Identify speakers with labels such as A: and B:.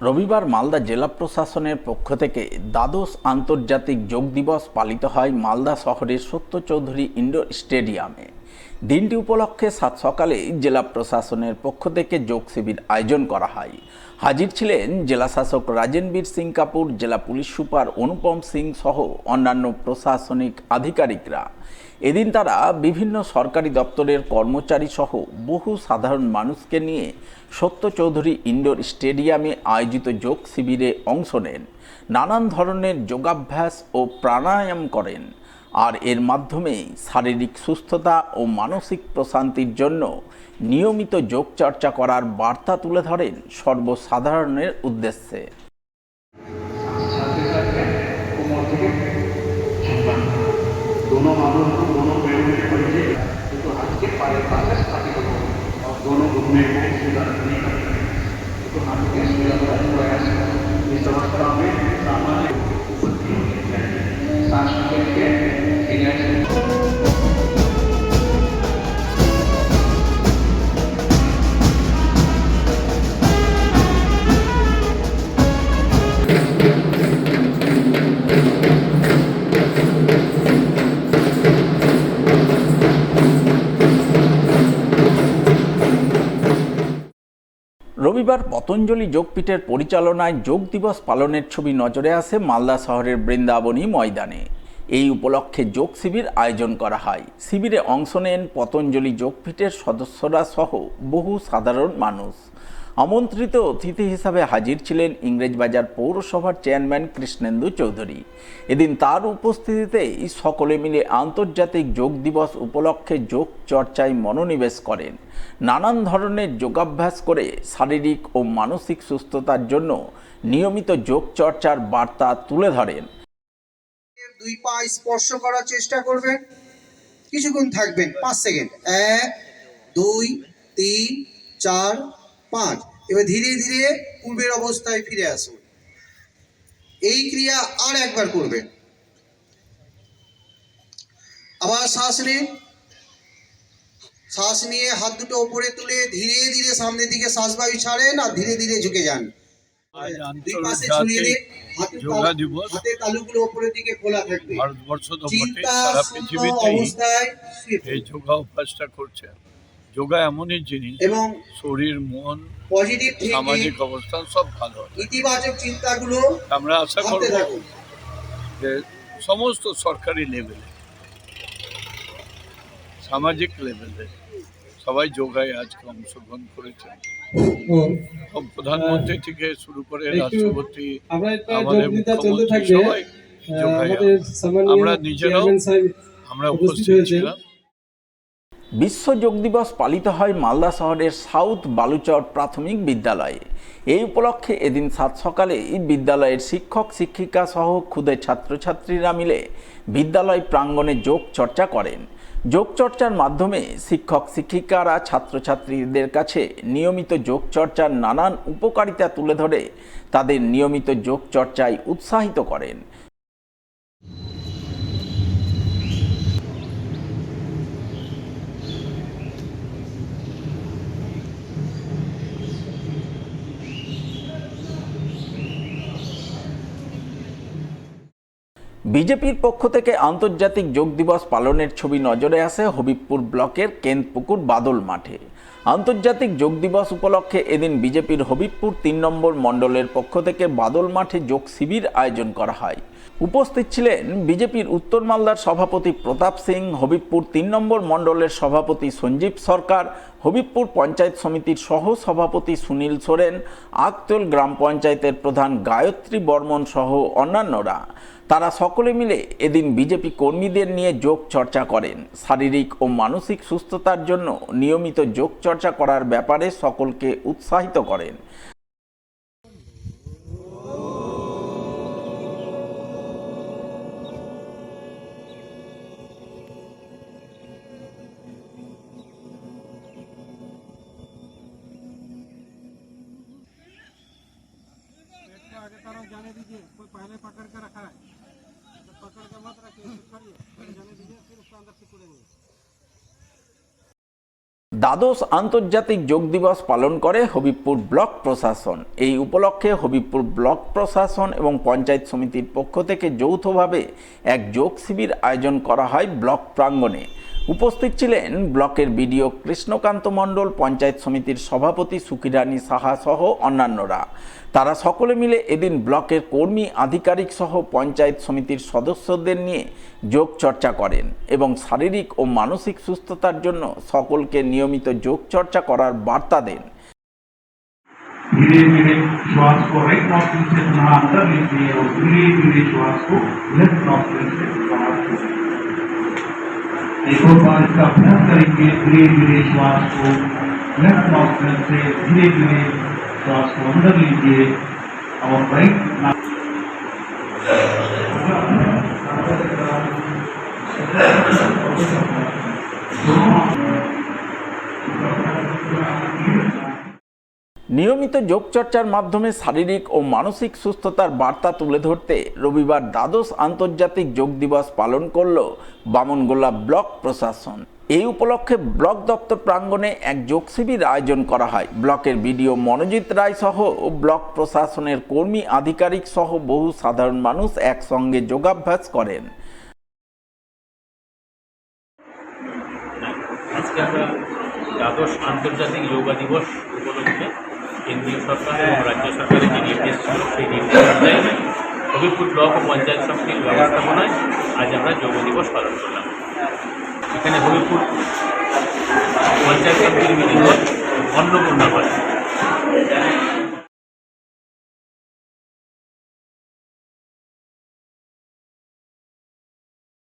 A: রবিবার মালদা জেলা প্রশাসনের পক্ষ থেকে দ্বাদশ আন্তর্জাতিক যোগ দিবস পালিত হয় মালদা শহরের সত্য চৌধুরী ইনডোর স্টেডিয়ামে। দিনটি উপলক্ষে সাত সকালে জেলা প্রশাসনের পক্ষ থেকে যোগ শিবির আয়োজন করা হয়। হাজির ছিলেন জেলা শাসক রাজেনবীর সিং কাপুর, জেলা পুলিশ সুপার অনুপম সিং সহ অন্যান্য প্রশাসনিক আধিকারিকরা। এদিন তারা বিভিন্ন সরকারি দপ্তরের কর্মচারী সহ বহু সাধারণ মানুষকে নিয়ে সত্য চৌধুরী ইনডোর স্টেডিয়ামে আয়োজিত যোগ শিবিরে অংশ নেন, নানান ধরনের যোগাভ্যাস ও প্রাণায়াম করেন। আর এর মাধ্যমে শারীরিক সুস্থতা ও মানসিক প্রশান্তির জন্য নিয়মিত যোগ চর্চা করার বার্তা তুলে ধরেন সর্বসাধারণের উদ্দেশ্যে।
B: दोनों हाथों को दोनों पैरों में पड़िए तो हाथ के पाए पास स्थापित हो और दोनों घुटने को सीधा नहीं करते तो हाथ के सीधा प्रयास इस अवस्था में सामान्य उपलब्धि होनी चाहिए। सांस के
A: রবিবার পতঞ্জলি যোগপীঠের পরিচালনায় যোগ দিবস পালনের ছবি নজরে আসে মালদা শহরের বৃন্দাবনী ময়দানে। এই উপলক্ষে যোগ শিবির আয়োজন করা হয়। শিবিরে অংশ নেন পতঞ্জলি যোগপীঠের সদস্যরা সহ বহু সাধারণ মানুষ। আমন্ত্রিত অতিথি হিসাবে হাজির ছিলেন ইংরেজবাজার পৌরসভার চেয়ারম্যান কৃষ্ণেন্দু চৌধুরী। এদিন তার উপস্থিতিতেই সকলে মিলে আন্তর্জাতিক যোগ দিবস উপলক্ষে যোগ চর্চায় মনোনিবেশ করেন। নানান ধরনের যোগাভ্যাস করে শারীরিক ও মানসিক সুস্থতার জন্য নিয়মিত যোগ চর্চার বার্তা তুলে ধরেন।
C: দুই পা স্পর্শ করার চেষ্টা করবেন, কিছুক্ষণ থাকবেন 5 সেকেন্ড। 1 2 3 4 5। এবার ধীরে ধীরে পূর্বের অবস্থায় ফিরে আসুন। এই ক্রিয়া আর একবার করবেন। আবার শ্বাস নিন। শ্বাস নিয়ে হাত দুটো উপরে তুলে ধীরে ধীরে সামনের দিকে শ্বাসবায়ু ছাড়েন আর ধীরে ধীরে ঝুঁকে যান। দুই পাশে ছড়িয়ে দিন। হাতের তালুগুলো উপরের দিকে খোলা থাকবে।
D: ভারতবর্ষ তো বটেই, সারা পৃথিবীতেই এই যোগা অভ্যাসটা করছে। যোগা এমনই জিনিস,
C: এবং
D: শরীর, মন,
C: পজিটিভ
D: সামাজিক অবস্থান সব ভালো হয়।
C: ইতিবাচক চিন্তাগুলো
D: আমরা আশা করব যে সমস্ত সরকারি লেভেলে, সামাজিক লেভেলে সবাই যোগায় আজকে অংশগ্রহণ করেছেন। প্রধানমন্ত্রী থেকে শুরু করে রাষ্ট্রপতি, আমাদের মুখ্যমন্ত্রী সবাই যোগায়, আমরা নিজেরাও আমরা উপস্থিত ছিলাম।
A: বিশ্ব যোগ দিবস পালিত হয় মালদা শহরের সাউথ বালুচর প্রাথমিক বিদ্যালয়ে। এই উপলক্ষে এদিন সাত সকালে বিদ্যালয়ের শিক্ষক শিক্ষিকা সহ ক্ষুদে ছাত্রছাত্রীরা মিলে বিদ্যালয় প্রাঙ্গণে যোগ চর্চা করেন। যোগ চর্চার মাধ্যমে শিক্ষক শিক্ষিকারা ছাত্রছাত্রীদের কাছে নিয়মিত যোগ চর্চার নানান উপকারিতা তুলে ধরে তাদের নিয়মিত যোগ চর্চায় উৎসাহিত করেন। বিজেপির পক্ষ থেকে আন্তর্জাতিক যোগ দিবস পালনের ছবি নজরে আসে হবিবপুর ব্লকের কেন্দ্রপুকুর বাদল মাঠে। আন্তর্জাতিক যোগ দিবস উপলক্ষে এদিন বিজেপির হবিবপুর 3 নম্বর মণ্ডলের পক্ষ থেকে বাদল মাঠে যোগ শিবির আয়োজন করা হয়। উপস্থিত ছিলেন বিজেপির উত্তর মালদার সভাপতি প্রতাপ সিং, হবিবপুর 3 নম্বর মণ্ডলের সভাপতি সঞ্জীব সরকার, হবিবপুর পঞ্চায়েত সমিতির সহ সভাপতি সুনীল সোরেন, আকতল গ্রাম পঞ্চায়েতের প্রধান গায়ত্রী বর্মন সহ অন্যান্যরা। তারা সকলে মিলে এদিন বিজেপি কর্মীদের নিয়ে যোগ চর্চা করেন। শারীরিক ও মানসিক সুস্থতার জন্য নিয়মিত যোগ চর্চা করার ব্যাপারে সকলকে উৎসাহিত করেন।
E: आगे तरफ जाने दीजिए, कोई पहले पकड़ के रखा है तो पकड़ के मत रखिए, जाने दीजिए, फिर उसको अंदर से कूदेंगे।
A: দ্বাদশ আন্তর্জাতিক যোগ দিবস পালন করে হবিবপুর ব্লক প্রশাসন। এই উপলক্ষে হবিবপুর ব্লক প্রশাসন এবং পঞ্চায়েত সমিতির পক্ষ থেকে যৌথভাবে এক যোগ শিবির আয়োজন করা হয় ব্লক প্রাঙ্গণে। উপস্থিত ছিলেন ব্লকের বিডিও কৃষ্ণকান্ত মণ্ডল, পঞ্চায়েত সমিতির সভাপতি সুকিরানী সাহা সহ অন্যান্যরা। তারা সকলে মিলে এদিন ব্লকের কর্মী, আধিকারিক সহ পঞ্চায়েত সমিতির সদস্যদের নিয়ে যোগ চর্চা করেন এবং শারীরিক ও মানসিক সুস্থতার জন্য সকলকে নিয়মিত যোগ চর্চা করার বার্তা দেন।
B: धीरे धीरे श्वास को राइट नॉस्ट्रिल से पुनः अंदर लीजिए और धीरे धीरे श्वास को लेफ्ट नॉस्ट्रिल से बाहर छोड़िए। एक और बार इसका अभ्यास करेंगे। धीरे धीरे श्वास को लेफ्ट नॉस्ट्रिल से धीरे धीरे श्वास को अंदर लीजिए और राइट
A: নিয়মিত যোগচর্চার মাধ্যমে শারীরিক ও মানসিক সুস্থতার বার্তা তুলে ধরতে রবিবার দ্বাদশ আন্তর্জাতিক যোগ দিবস পালন করল বামনগোলা ব্লক প্রশাসন। এই উপলক্ষে ব্লক দপ্তর প্রাঙ্গণে এক যোগ শিবির আয়োজন করা হয়। ব্লকের বিডিও মনোজিৎ রায় সহ ব্লক প্রশাসনের কর্মী, আধিকারিক সহ বহু সাধারণ মানুষ একসঙ্গে যোগাভ্যাস করেন।
F: আজকে আমরা দ্বাদশ আন্তর্জাতিক যোগা দিবস উপলক্ষে কেন্দ্রীয় সরকার এবং রাজ্য সরকারের যে নির্দেশ ছিল সেই নির্দেশ অনুযায়ী হবিবপুর ব্লক ও পঞ্চায়েত সমিতির ব্যবস্থাপনায় আজ আমরা যোগ দিবস পালন করলাম। এখানে হবিবপুর পঞ্চায়েত সমিতির মিটিং অন্নপূর্ণা হয়।